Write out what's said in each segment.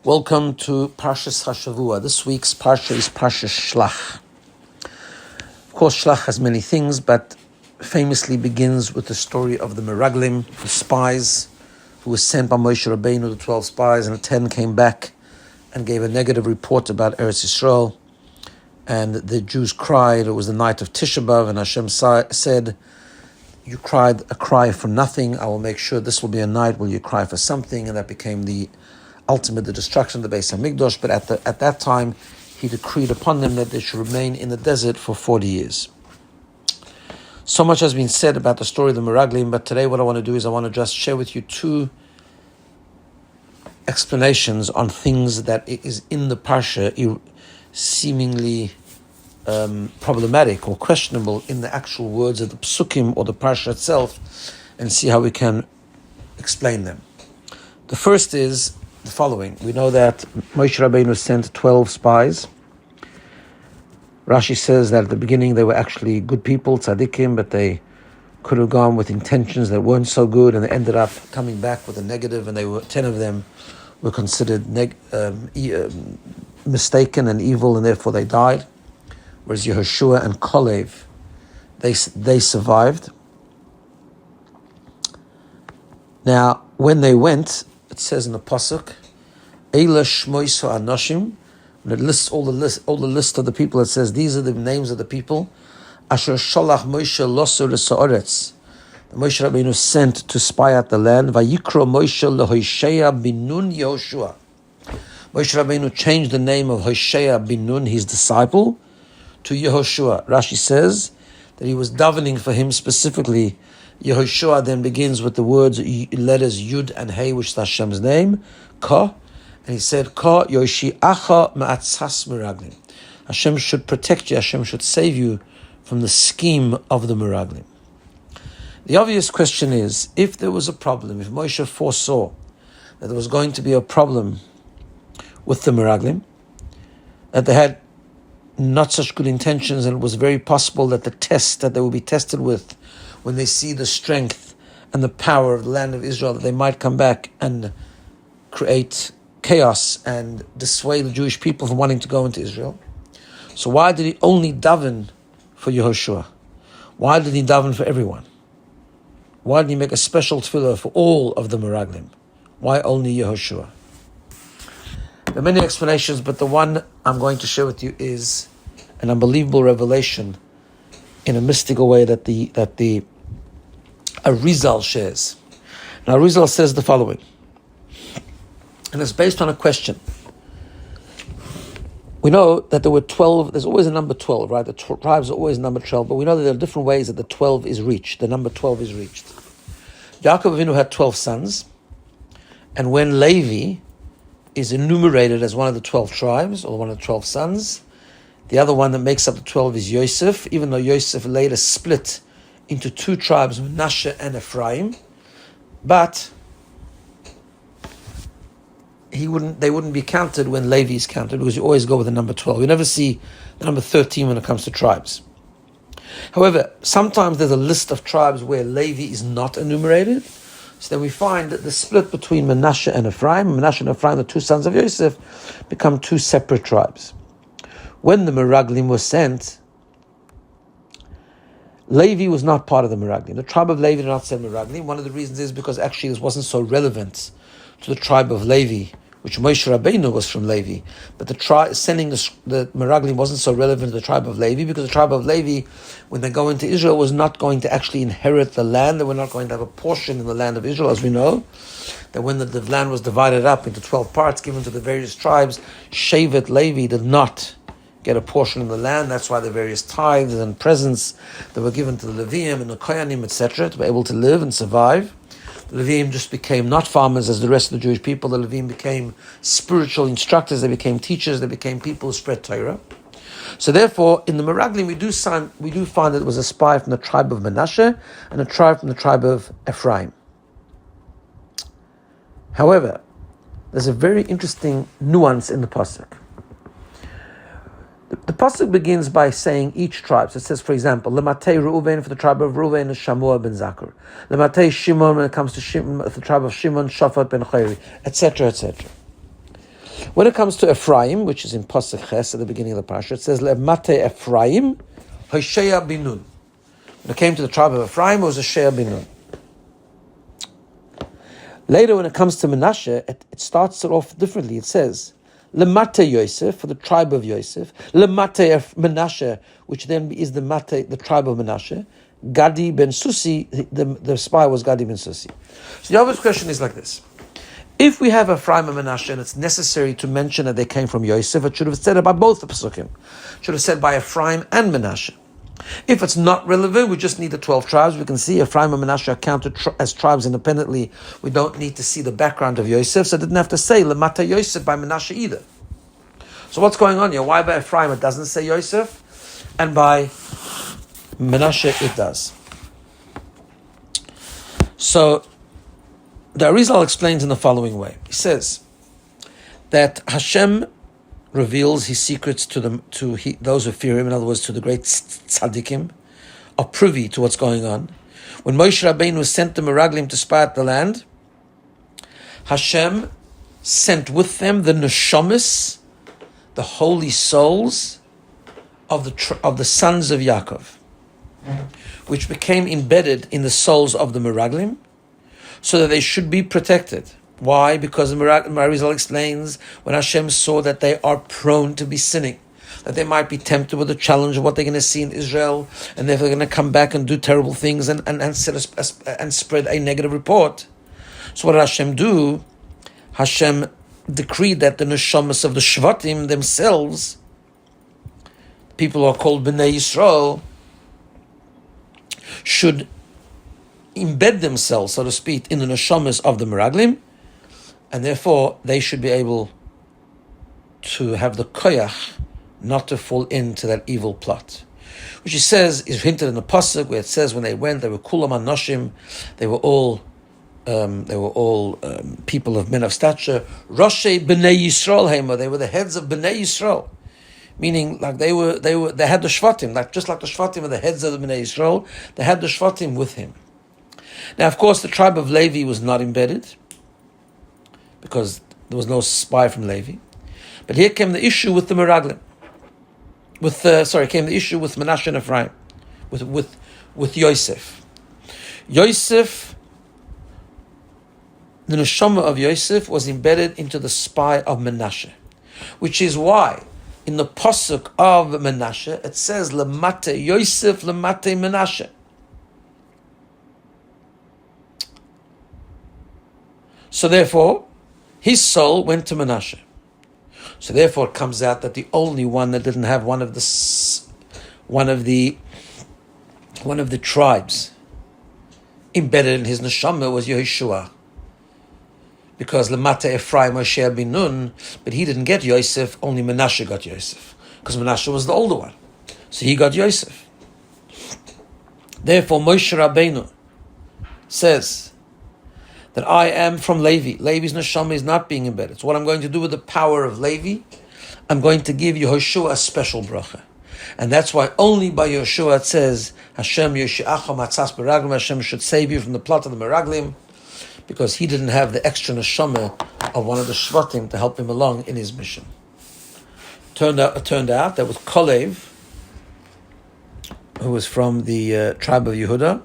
Welcome to Parshas Hashavua. This week's Parsha is Parshas Shelach. Of course, Shelach has many things, but famously begins with the story of the Meraglim, the spies, who were sent by Moshe Rabbeinu, the 12 spies, and the 10 came back and gave a negative report about Eretz Yisrael. And the Jews cried. It was the night of Tisha B'Av, and Hashem said, "You cried a cry for nothing. I will make sure this will be a night where you cry for something." And that became the destruction of the Beis Hamikdash. But at that time, he decreed upon them that they should remain in the desert for 40 years. So much has been said about the story of the Meraglim, but today what I want to do is I want to just share with you two explanations on things that is in the Parsha seemingly problematic or questionable in the actual words of the Psukim or the Parsha itself, and see how we can explain them. The first is the following. We know that Moshe Rabbeinu sent 12 spies. Rashi says that at the beginning they were actually good people, tzaddikim, but they could have gone with intentions that weren't so good, and they ended up coming back with a negative, and 10 of them were considered mistaken and evil, and therefore they died. Whereas Yehoshua and Kalev, they survived. Now, when they went, it says in the pasuk, "Eila shmoiso anoshim," and it lists all the list of the people. It says these are the names of the people. Asher Shelach Moshe loser l'sa'aretz. Moshe Rabbeinu sent to spy out the land. Vayikro Moshe leHosheya bin Nun Yehoshua. Moshe Rabbeinu changed the name of Hosheya bin Nun, his disciple, to Yehoshua. Rashi says that he was davening for him specifically. Yehoshua then begins with the letters Yud and Hey, which is Hashem's name, Ka, and he said, Ka Yoshiacha Ma'atzas Meraglim. Hashem should protect you, Hashem should save you from the scheme of the Meraglim. The obvious question is, if there was a problem, if Moshe foresaw that there was going to be a problem with the Meraglim, that they had not such good intentions, and it was very possible that the test that they will be tested with, when they see the strength and the power of the land of Israel, that they might come back and create chaos and dissuade the Jewish people from wanting to go into Israel. So why did he only daven for Yehoshua? Why did he daven for everyone? Why did he make a special tefillah for all of the Meraglim? Why only Yehoshua? There are many explanations, but the one I'm going to share with you is an unbelievable revelation in a mystical way that the Arizal shares. Now Arizal says the following, and it's based on a question. We know that there were 12, there's always a number 12, right? The tribes are always number 12, but we know that there are different ways that the 12 is reached, the number 12 is reached. Yaakov Avinu had 12 sons, and when Levi is enumerated as one of the 12 tribes, or one of the 12 sons, the other one that makes up the 12 is Yosef, even though Yosef later split into two tribes, Menashe and Ephraim, but they wouldn't be counted when Levi is counted, because you always go with the number 12. You never see the number 13 when it comes to tribes. However, sometimes there's a list of tribes where Levi is not enumerated, so then we find that the split between Menashe and Ephraim, the two sons of Yosef, become two separate tribes. When the Meraglim was sent, Levi was not part of the Meraglim. The tribe of Levi did not send Meraglim. One of the reasons is because actually this wasn't so relevant to the tribe of Levi, which Moshe Rabbeinu was from Levi. But sending the Meraglim wasn't so relevant to the tribe of Levi, because the tribe of Levi, when they go into Israel, was not going to actually inherit the land. They were not going to have a portion in the land of Israel, as we know. That when the land was divided up into 12 parts, given to the various tribes, Shevet Levi did not get a portion of the land. That's why the various tithes and presents that were given to the Leviim and the Kohanim, etc., to be able to live and survive. The Leviim just became not farmers as the rest of the Jewish people. The Leviim became spiritual instructors. They became teachers. They became people who spread Torah. So therefore, in the Meraglim, we do find that it was a spy from the tribe of Menashe and a tribe from the tribe of Ephraim. However, there's a very interesting nuance in the pasuk. The pasuk begins by saying each tribe. So it says, for example, Lematei Reuven, for the tribe of Reuven, is Shamua ben Zakar. Lematei Shimon, when it comes to Shimon, the tribe of Shimon, Shaphat ben Chayri, etc., etc. When it comes to Ephraim, which is in Pasuk Ches at the beginning of the parasha, it says Le'mate Ephraim Hosheya Binun. When it came to the tribe of Ephraim, it was Hosheya Binun. Later, when it comes to Menashe, it starts it off differently. It says Le'mate Yosef, for the tribe of Yosef, Le'mate Menashe, which then is the tribe of Menashe. Gadi ben Susi, the spy was Gadi ben Susi. So the obvious question is like this. If we have Ephraim and Menashe and it's necessary to mention that they came from Yosef, it should have said it by both the Pesukim. It should have said by Ephraim and Menashe. If it's not relevant, we just need the 12 tribes. We can see Ephraim and Menashe are counted as tribes independently. We don't need to see the background of Yosef, so it didn't have to say Lemata Yosef by Menashe either. So what's going on here? Why by Ephraim it doesn't say Yosef, and by Menashe it does? So the Arizal explains in the following way. He says that Hashem reveals His secrets to those who fear Him. In other words, to the great tzaddikim, are privy to what's going on. When Moshe Rabbeinu sent the Meraglim to spy out the land, Hashem sent with them the neshamis, the holy souls of the sons of Yaakov, which became embedded in the souls of the Meraglim, so that they should be protected. Why? Because the Maharizal explains when Hashem saw that they are prone to be sinning, that they might be tempted with the challenge of what they're going to see in Israel, and they're going to come back and do terrible things and spread a negative report. So what did Hashem do? Hashem decreed that the neshamas of the Shvatim themselves, people who are called Bnei Yisrael, should embed themselves, so to speak, in the neshamas of the Meraglim, and therefore they should be able to have the koyach not to fall into that evil plot, which he says is hinted in the pasuk where it says when they went, they were kulam anoshim, they were all people of men of stature. Roshei bnei Yisrael hema, they were the heads of bnei Yisrael, meaning like they had the shvatim, like just like the shvatim are the heads of the bnei Yisrael, they had the shvatim with him. Now, of course, the tribe of Levi was not embedded because there was no spy from Levi. But here came the issue with the Meraglim. Came the issue with Menashe and Ephraim, with Yosef. Yosef, the neshama of Yosef was embedded into the spy of Menashe, which is why in the pasuk of Menashe it says Lemate Yosef Lemate Menashe. So therefore, his soul went to Menashe. So therefore, it comes out that the only one that didn't have one of the tribes embedded in his neshama was Yehoshua, because Lemata Ephraim Moshe bin Nun, but he didn't get Yosef. Only Menashe got Yosef, because Menashe was the older one, so he got Yosef. Therefore, Moshe Rabbeinu says that I am from Levi. Levi's neshama is not being embedded. So what I'm going to do with the power of Levi, I'm going to give Yehoshua a special bracha. And that's why only by Yehoshua it says, Hashem Yoshiacha Matzas Meraglim, Hashem should save you from the plot of the Meraglim, because he didn't have the extra neshama of one of the Shvatim to help him along in his mission. It turned out that with Kolev, who was from the tribe of Yehuda,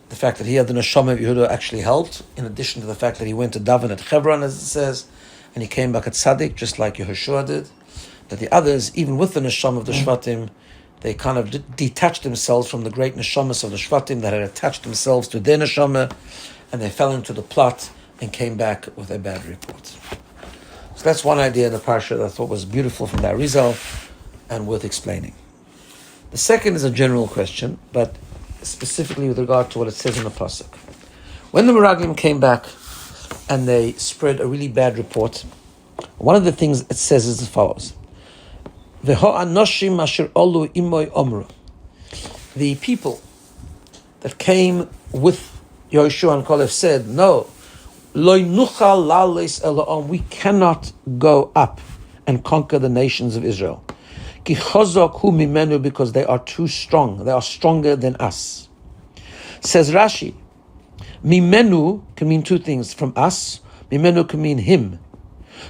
the fact that he had the neshama of Yehuda actually helped, in addition to the fact that he went to Daven at Hebron, as it says, and he came back at Tzaddik, just like Yehoshua did. That the others, even with the neshama of the Shvatim, they kind of detached themselves from the great neshamas of the Shvatim that had attached themselves to their neshama, and they fell into the plot and came back with a bad report. So that's one idea in the parsha that I thought was beautiful from the Arizal and worth explaining. The second is a general question, but specifically with regard to what it says in the pasuk. When the Meraglim came back and they spread a really bad report, one of the things it says is as follows: V'ho'anoshim asher olu imoy omru. The people that came with Yehoshua and Kolev said, no, loy nuchal lales eloam, we cannot go up and conquer the nations of Israel. Ki chazak hu mimenu, because they are too strong. They are stronger than us. Says Rashi, mimenu can mean two things. From us, mimenu can mean him.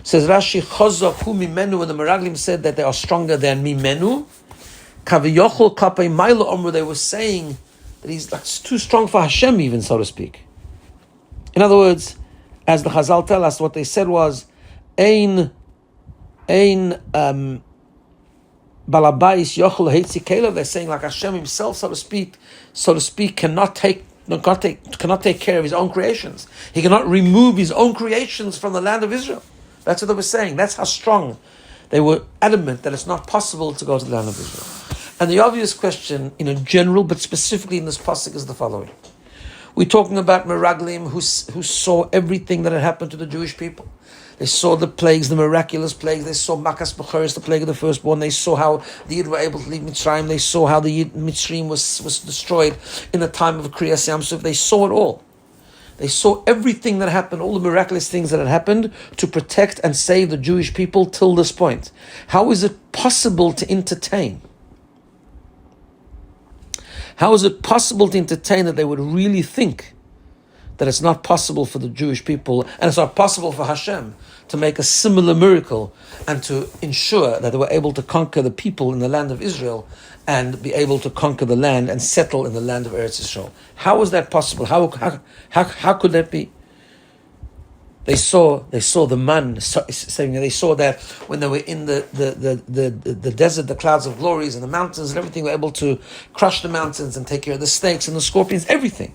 Says Rashi, Chozak hu mimenu, when the Meraglim said that they are stronger than mimenu, Kaviyochol kapei mailo omru, they were saying that he's like too strong for Hashem even, so to speak. In other words, as the Chazal tell us, what they said was, Ein balabais yochel heitzi kelev. They're saying like Hashem himself, so to speak, cannot take care of his own creations. He cannot remove his own creations from the land of Israel. That's what they were saying. That's how strong they were, adamant that it's not possible to go to the land of Israel. And the obvious question, in a general but specifically in this pasuk, is the following: we're talking about Meraglim who saw everything that had happened to the Jewish people. They saw the plagues, the miraculous plagues. They saw Makas Bechoros, the plague of the firstborn. They saw how the Yid were able to leave Mitzrayim. They saw how the Mitzrayim was destroyed in the time of Kriyas Yamsuf. They saw it all. They saw everything that happened, all the miraculous things that had happened to protect and save the Jewish people till this point. How is it possible to entertain? How is it possible to entertain that they would really think that it's not possible for the Jewish people, and it's not possible for Hashem to make a similar miracle and to ensure that they were able to conquer the people in the land of Israel and be able to conquer the land and settle in the land of Eretz Yisrael? How was that possible? How could that be? They saw the man saying they saw that when they were in the desert, the clouds of glories and the mountains and everything, they were able to crush the mountains and take care of the snakes and the scorpions, everything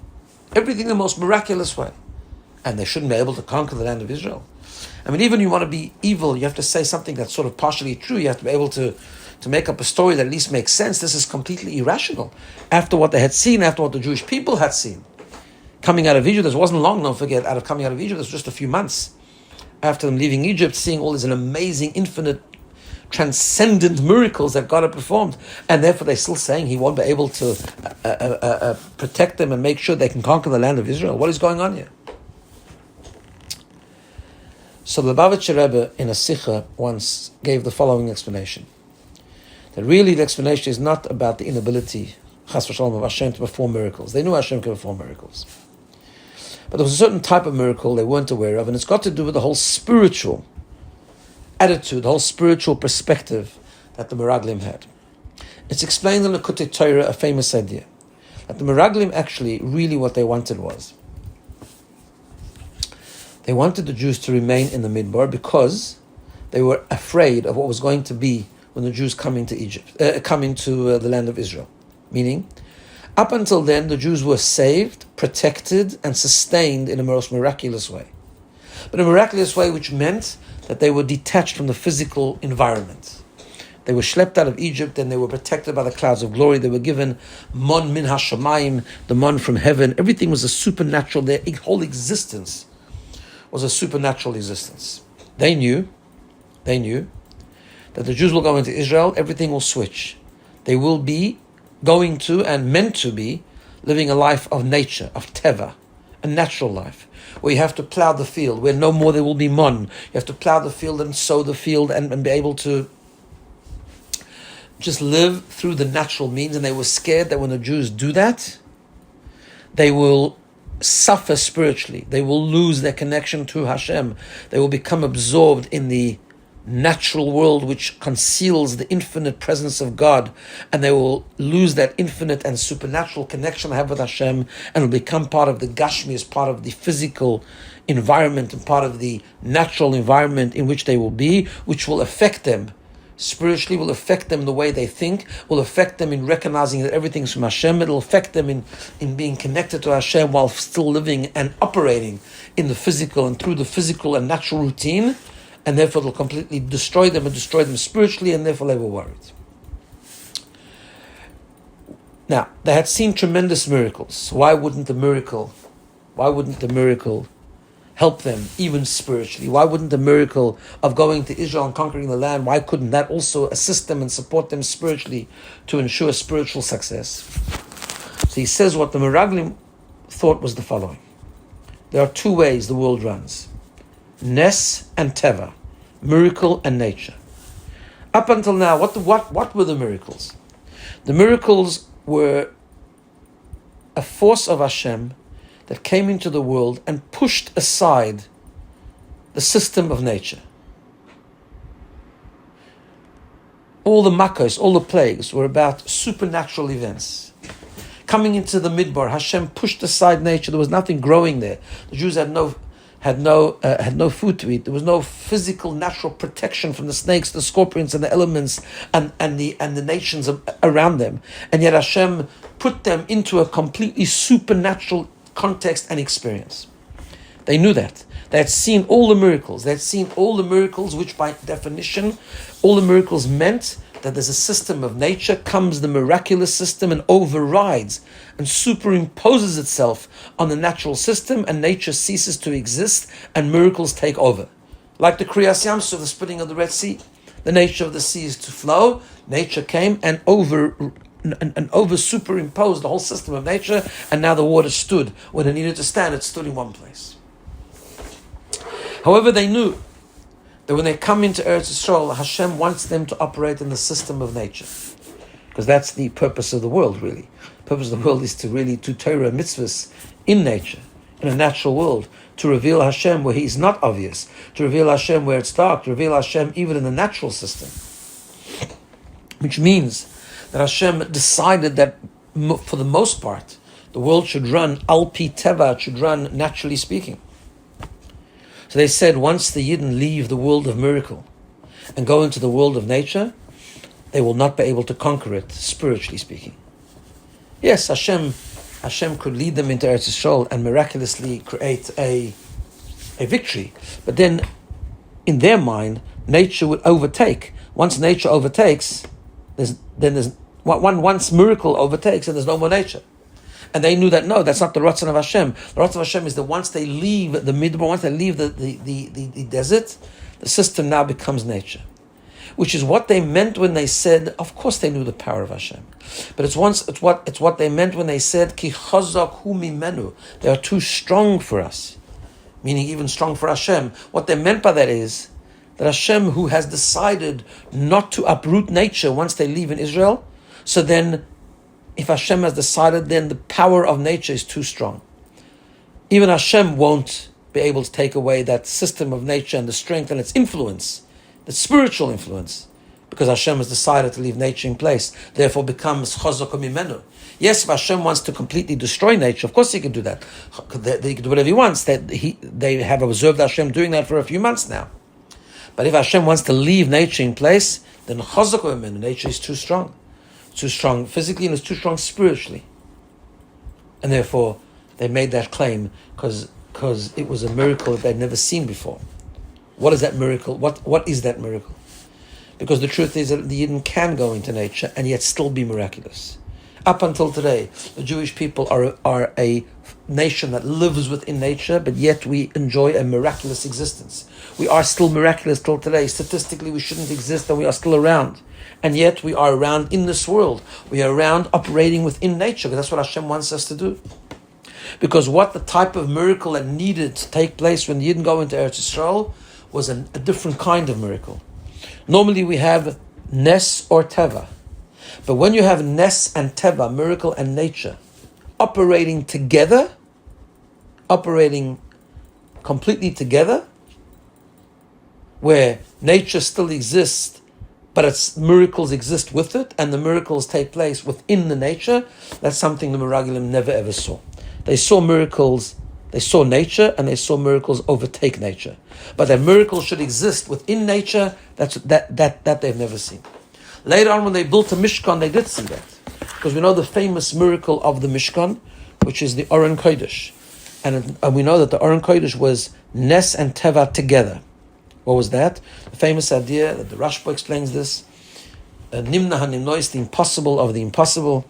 in the most miraculous way. And they shouldn't be able to conquer the land of Israel. I mean, even you want to be evil, you have to say something that's sort of partially true. You have to be able to make up a story that at least makes sense. This is completely irrational. After what they had seen, after what the Jewish people had seen, coming out of Egypt, this wasn't long, don't forget, coming out of Egypt, this was just a few months after them leaving Egypt, seeing all these amazing, infinite, transcendent miracles that God had performed, and therefore they're still saying he won't be able to protect them and make sure they can conquer the land of Israel. What is going on here? So the Lubavitcher Rebbe in a Sikha once gave the following explanation. That really the explanation is not about the inability, Chas v'Shalom, of Hashem to perform miracles. They knew Hashem could perform miracles. But there was a certain type of miracle they weren't aware of, and it's got to do with the whole spiritual attitude, the whole spiritual perspective that the Meraglim had. It's explained in the Kutei Torah, a famous idea, that the Meraglim actually, really what they wanted was, they wanted the Jews to remain in the Midbar because they were afraid of what was going to be when the Jews come into the land of Israel. Meaning, up until then, the Jews were saved, protected, and sustained in a most miraculous way. But a miraculous way which meant that they were detached from the physical environment. They were schlepped out of Egypt and they were protected by the clouds of glory. They were given mon min hashamayim, the mon from heaven. Everything was a supernatural. Their whole existence was a supernatural existence. They knew that the Jews will go into Israel, everything will switch. They will be going to and meant to be living a life of nature, of teva, a natural life, where you have to plow the field, where no more there will be mon. You have to plow the field and sow the field and be able to just live through the natural means. And they were scared that when the Jews do that, they will suffer spiritually. They will lose their connection to Hashem. They will become absorbed in the natural world which conceals the infinite presence of God, and they will lose that infinite and supernatural connection they have with Hashem, and will become part of the Gashmi, as part of the physical environment and part of the natural environment in which they will be, which will affect them spiritually, will affect them in the way they think, will affect them in recognizing that everything's from Hashem. It will affect them in being connected to Hashem while still living and operating in the physical and through the physical and natural routine. And therefore it will completely destroy them spiritually, and therefore they were worried. Now, they had seen tremendous miracles. Why wouldn't the miracle help them even spiritually? Why wouldn't the miracle of going to Israel and conquering the land, why couldn't that also assist them and support them spiritually to ensure spiritual success? So he says what the Meraglim thought was the following. There are two ways the world runs. Nes and Teva, miracle and nature. Up until now, what were the miracles? The miracles were a force of Hashem that came into the world and pushed aside the system of nature. all the makkos, all the plagues were about supernatural events. Coming into the midbar, Hashem pushed aside nature. There was nothing growing there. The Jews had no food to eat. There was no physical, natural protection from the snakes, the scorpions, and the elements, and the nations around them. And yet Hashem put them into a completely supernatural context and experience. They knew that. They had seen all the miracles. They had seen all the miracles, which by definition, all the miracles meant that there's a system of nature, comes the miraculous system and overrides and superimposes itself on the natural system, and nature ceases to exist and miracles take over. Like the Kriyas Yamsuf, the splitting of the Red Sea. The nature of the sea is to flow. Nature came and over superimposed the whole system of nature, and now the water stood. When it needed to stand, it stood in one place. However, they knew that when they come into Eretz Yisrael, Hashem wants them to operate in the system of nature. Because that's the purpose of the world, really. The purpose of the world is to Torah mitzvahs in nature, in a natural world, to reveal Hashem where He's not obvious, to reveal Hashem where it's dark, to reveal Hashem even in the natural system. Which means that Hashem decided that, for the most part, the world should run al-pi teva, should run naturally speaking. So they said once the Yidden leave the world of miracle and go into the world of nature, they will not be able to conquer it, spiritually speaking. Yes, Hashem could lead them into Eretz Yisrael and miraculously create a victory. But then, in their mind, nature would overtake. Once nature overtakes, once miracle overtakes, and there's no more nature. And they knew that, no, that's not the Ratzon of Hashem. The Ratzon of Hashem is that once they leave the midbar, once they leave the desert, the system now becomes nature. Which is what they meant when they said, of course they knew the power of Hashem. But it's what they meant when they said, Ki chazak hu mimenu. They are too strong for us. Meaning even strong for Hashem. What they meant by that is that Hashem, who has decided not to uproot nature once they leave in Israel, so then if Hashem has decided, then the power of nature is too strong. Even Hashem won't be able to take away that system of nature and the strength and its influence, the spiritual influence, because Hashem has decided to leave nature in place, therefore becomes chazak mimenu. Yes, if Hashem wants to completely destroy nature, of course He can do that. He can do whatever He wants. They have observed Hashem doing that for a few months now. But if Hashem wants to leave nature in place, then chazak mimenu, nature is too strong. Too strong physically and it's too strong spiritually. And therefore, they made that claim because it was a miracle that they'd never seen before. What is that miracle? What is that miracle? Because the truth is that the Yidden can go into nature and yet still be miraculous. Up until today, the Jewish people are a nation that lives within nature, but yet we enjoy a miraculous existence. We are still miraculous till today. Statistically, we shouldn't exist and we are still around. And yet we are around in this world. We are around operating within nature, because that's what Hashem wants us to do. Because what the type of miracle that needed to take place when the Yidden go into Eretz Yisrael was a different kind of miracle. Normally we have Nes or Teva. But when you have Nes and Teva, miracle and nature, operating together, operating completely together, where nature still exists, but its miracles exist with it, and the miracles take place within the nature, that's something the Meragilim never ever saw. They saw miracles, they saw nature, and they saw miracles overtake nature. But that miracles should exist within nature, that they've never seen. Later on, when they built the Mishkan, they did see that. Because we know the famous miracle of the Mishkan, which is the Aron Kodesh. And we know that the Aron Kodesh was Nes and Teva together. What was that? The famous idea that the Rashba explains this. Nimna hanimnois, the impossible of the impossible,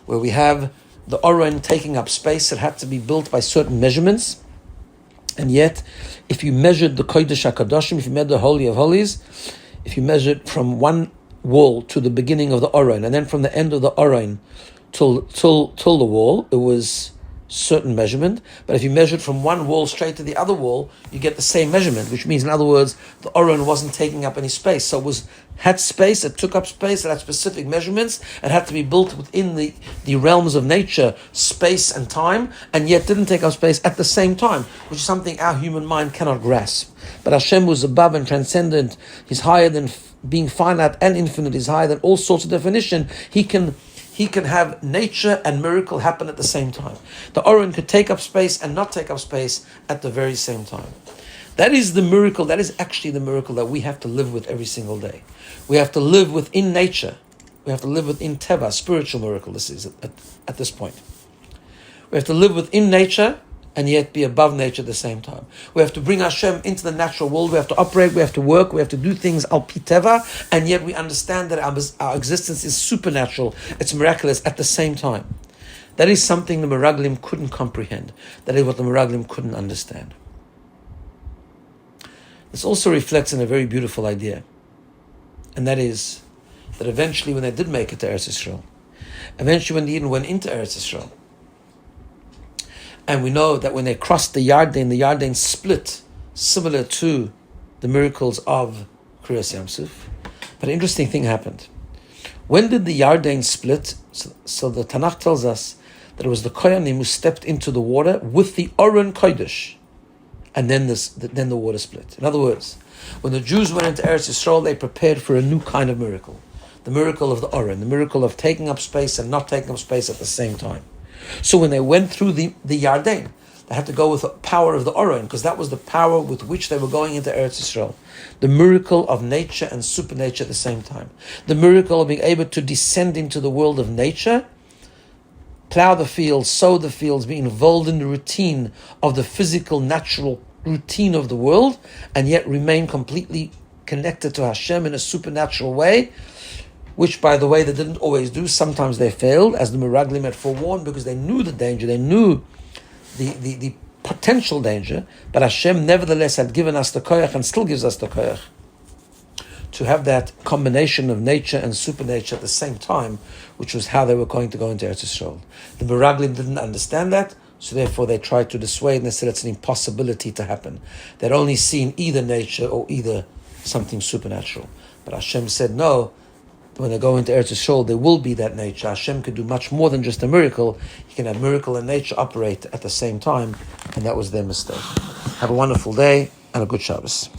where we have the Aron taking up space that had to be built by certain measurements. And yet, if you measured the Kodesh HaKadoshim, if you measured the Holy of Holies, if you measured from one wall to the beginning of the Aron, and then from the end of the Aron till the wall, it was certain measurement, but if you measured from one wall straight to the other wall, you get the same measurement, which means, in other words, the Aron wasn't taking up any space. So it had space, it took up space, it had specific measurements, it had to be built within the realms of nature, space and time, and yet didn't take up space at the same time, which is something our human mind cannot grasp. But Hashem was above and transcendent. He's higher than being finite and infinite. He's higher than all sorts of definition. He can have nature and miracle happen at the same time. The Oren could take up space and not take up space at the very same time. That is the miracle. That is actually the miracle that we have to live with every single day. We have to live within nature. We have to live within Teva, spiritual miracle. This is at this point. We have to live within nature and yet be above nature at the same time. We have to bring Hashem into the natural world. We have to operate, we have to work, we have to do things al pi teva, and yet we understand that our existence is supernatural, it's miraculous at the same time. That is something the Meraglim couldn't comprehend. That is what the Meraglim couldn't understand. This also reflects in a very beautiful idea, and that is that eventually when they did make it to Eretz Yisrael, eventually when the Eden went into Eretz Yisrael, and we know that when they crossed the Yarden split, similar to the miracles of Kriyas Yamsuf. But an interesting thing happened. When did the Yarden split? So the Tanakh tells us that it was the Kohanim who stepped into the water with the Aron Kodesh, and then the water split. In other words, when the Jews went into Eretz Yisrael, they prepared for a new kind of miracle. The miracle of the Aron, the miracle of taking up space and not taking up space at the same time. So when they went through the Yarden, they had to go with the power of the Oren, because that was the power with which they were going into Eretz Yisrael. The miracle of nature and supernature at the same time. The miracle of being able to descend into the world of nature, plow the fields, sow the fields, be involved in the routine of the physical, natural routine of the world, and yet remain completely connected to Hashem in a supernatural way, which, by the way, they didn't always do. Sometimes they failed, as the Meraglim had forewarned, because they knew the danger, they knew the potential danger, but Hashem nevertheless had given us the koyach and still gives us the koyach to have that combination of nature and supernature at the same time, which was how they were going to go into Eretz Yisrael. The Meraglim didn't understand that, so therefore they tried to dissuade, and they said it's an impossibility to happen. They'd only seen either nature or either something supernatural. But Hashem said no. When they go into Eretz Yisrael, there will be that nature. Hashem could do much more than just a miracle. He can have miracle and nature operate at the same time, and that was their mistake. Have a wonderful day and a good Shabbos.